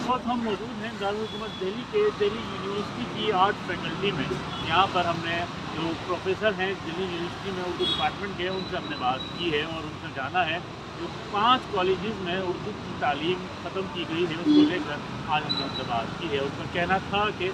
वक्त हम मौजूद हैं दारुल हुकूमत दिल्ली के दिल्ली यूनिवर्सिटी की आर्ट फैकल्टी में। यहाँ पर हमने जो प्रोफेसर हैं दिल्ली यूनिवर्सिटी में उर्दू डिपार्टमेंट के, उनसे हमने बात की है और उनसे जाना है जो 5 कॉलेजेस में उर्दू की तालीम ख़त्म की गई है उसको लेकर आज हमने उनसे बात की है। उनका कहना था कि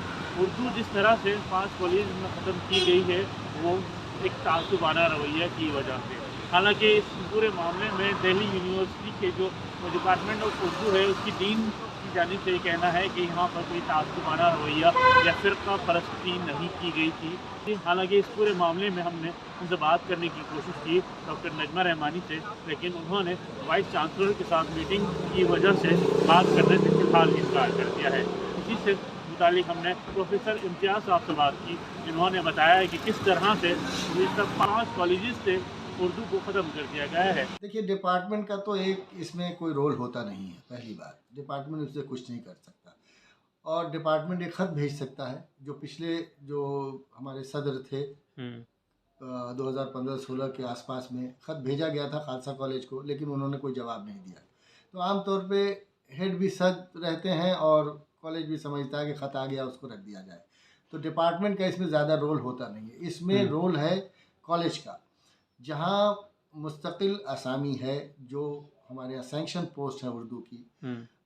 उर्दू जिस तरह से 5 कॉलेज में ख़त्म की गई है वो एक तासुबाना रवैया की वजह से। हालांकि इस पूरे मामले में दिल्ली यूनिवर्सिटी के जो डिपार्टमेंट ऑफ उर्दू है उसकी डीन की जानिब से ये कहना है कि यहाँ पर कोई तासुबाना रवैया या फ़िरका परस्ती नहीं की गई थी। हालांकि इस पूरे मामले में हमने उनसे बात करने की कोशिश की डॉक्टर नजमा रहमानी से, लेकिन उन्होंने वाइस चांसलर के साथ मीटिंग की वजह से बात करने से फ़िलहाल इनकार कर दिया है। इसी से मुतालिक हमने प्रोफेसर इम्तियाज़ साहब से बात की, जिन्होंने बताया है कि किस तरह से इस तक 5 कॉलेजेस से उर्दू को ख़त्म कर दिया गया है। देखिए, डिपार्टमेंट का तो एक इसमें कोई रोल होता नहीं है। पहली बात, डिपार्टमेंट उससे कुछ नहीं कर सकता और डिपार्टमेंट एक ख़त भेज सकता है। जो पिछले जो हमारे सदर थे 2015-16 के आसपास में ख़त भेजा गया था खालसा कॉलेज को, लेकिन उन्होंने कोई जवाब नहीं दिया। तो आमतौर पे हेड भी सद रहते हैं और कॉलेज भी समझता है कि ख़त आ गया उसको रख दिया जाए। तो डिपार्टमेंट का इसमें ज़्यादा रोल होता नहीं है। इसमें रोल है कॉलेज का, जहाँ मुस्तकिल असामी है, जो हमारे यहाँ सैंक्शन पोस्ट है उर्दू की,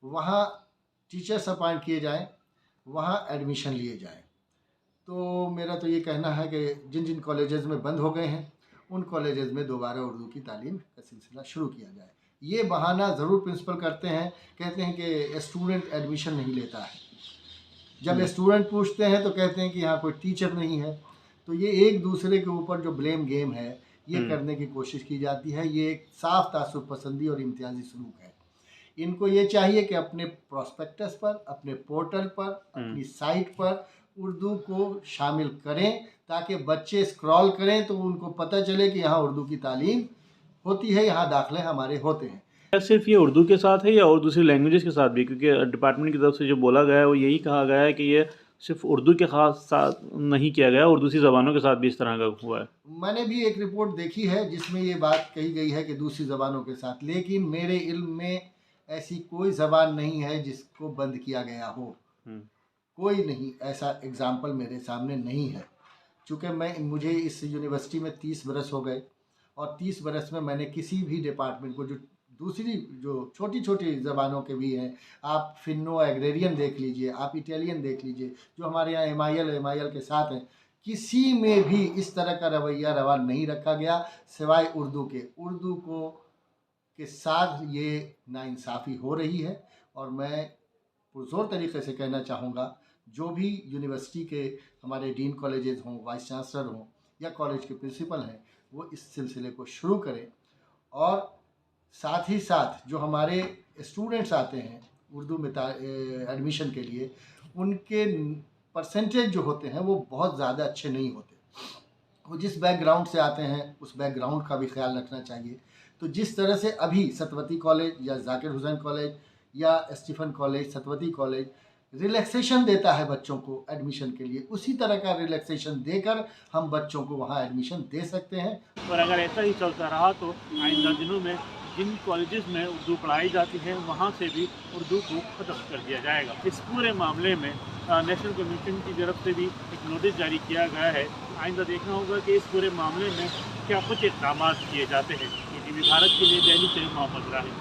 वहाँ टीचर्स अपॉइंट किए जाएं, वहाँ एडमिशन लिए जाएं। तो मेरा तो ये कहना है कि जिन जिन कॉलेजेस में बंद हो गए हैं उन कॉलेजेस में दोबारा उर्दू की तालीम का सिलसिला शुरू किया जाए। ये बहाना ज़रूर प्रिंसिपल करते हैं, कहते हैं कि स्टूडेंट एडमिशन नहीं लेता है। जब स्टूडेंट पूछते हैं तो कहते हैं कि यहाँ कोई टीचर नहीं है। तो ये एक दूसरे के ऊपर जो ब्लेम गेम है ये करने की कोशिश की जाती है। ये एक साफ तासुब पसंदी और इम्तियाजी सलूक है। इनको ये चाहिए कि अपने प्रोस्पेक्टस पर, अपने पोर्टल पर, अपनी साइट पर उर्दू को शामिल करें ताकि बच्चे स्क्रॉल करें तो उनको पता चले कि यहाँ उर्दू की तालीम होती है, यहाँ दाखिले हमारे होते हैं। क्या सिर्फ ये उर्दू के साथ है या और दूसरी लैंग्वेजेस के साथ भी? क्योंकि डिपार्टमेंट की तरफ से जो बोला गया है वो यही कहा गया है कि ये सिर्फ उर्दू के खास साथ नहीं किया गया और दूसरी ज़बानों के साथ भी इस तरह का हुआ है। मैंने भी एक रिपोर्ट देखी है जिसमें ये बात कही गई है कि दूसरी ज़बानों के साथ, लेकिन मेरे इल्म में ऐसी कोई ज़बान नहीं है जिसको बंद किया गया हो। कोई नहीं, ऐसा एग्ज़ाम्पल मेरे सामने नहीं है। चूँकि मुझे इस यूनिवर्सिटी में 30 बरस हो गए और 30 बरस में मैंने किसी भी डिपार्टमेंट को, जो दूसरी जो छोटी छोटी ज़बानों के भी हैं, आप फिन्नो एग्रेरियन देख लीजिए, आप इटालियन देख लीजिए, जो हमारे यहाँ एम.आई.एल के साथ हैं, किसी में भी इस तरह का रवैया रवा नहीं रखा गया सिवाय उर्दू के। उर्दू को के साथ ये नाइंसाफ़ी हो रही है और मैं पुरज़ोर तरीक़े से कहना चाहूँगा, जो भी यूनिवर्सिटी के हमारे डीन कॉलेजेस हों, वाइस चांसलर हों या कॉलेज के प्रिंसिपल हैं, वो इस सिलसिले को शुरू करें। और साथ ही साथ जो हमारे स्टूडेंट्स आते हैं उर्दू में एडमिशन के लिए, उनके परसेंटेज जो होते हैं वो बहुत ज़्यादा अच्छे नहीं होते। वो जिस बैकग्राउंड से आते हैं उस बैकग्राउंड का भी ख्याल रखना चाहिए। तो जिस तरह से अभी सतवती कॉलेज या जाकिर हुसैन कॉलेज या स्टीफन कॉलेज, सतवती कॉलेज रिलैक्सेशन देता है बच्चों को एडमिशन के लिए, उसी तरह का रिलैक्सेशन देकर हम बच्चों को वहाँ एडमिशन दे सकते हैं। और अगर ऐसा ही चलता रहा तो आइंदा दिनों में जिन कॉलेजेस में उर्दू पढ़ाई जाती है वहाँ से भी उर्दू को ख़त्म कर दिया जाएगा। इस पूरे मामले में नेशनल कमीशन की तरफ से भी एक नोटिस जारी किया गया है। आइंदा देखना होगा कि इस पूरे मामले में क्या कुछ इक़दाम किए जाते हैं। ये टीवी भारत के लिए दिल्ली से मोहम्मद राहिल।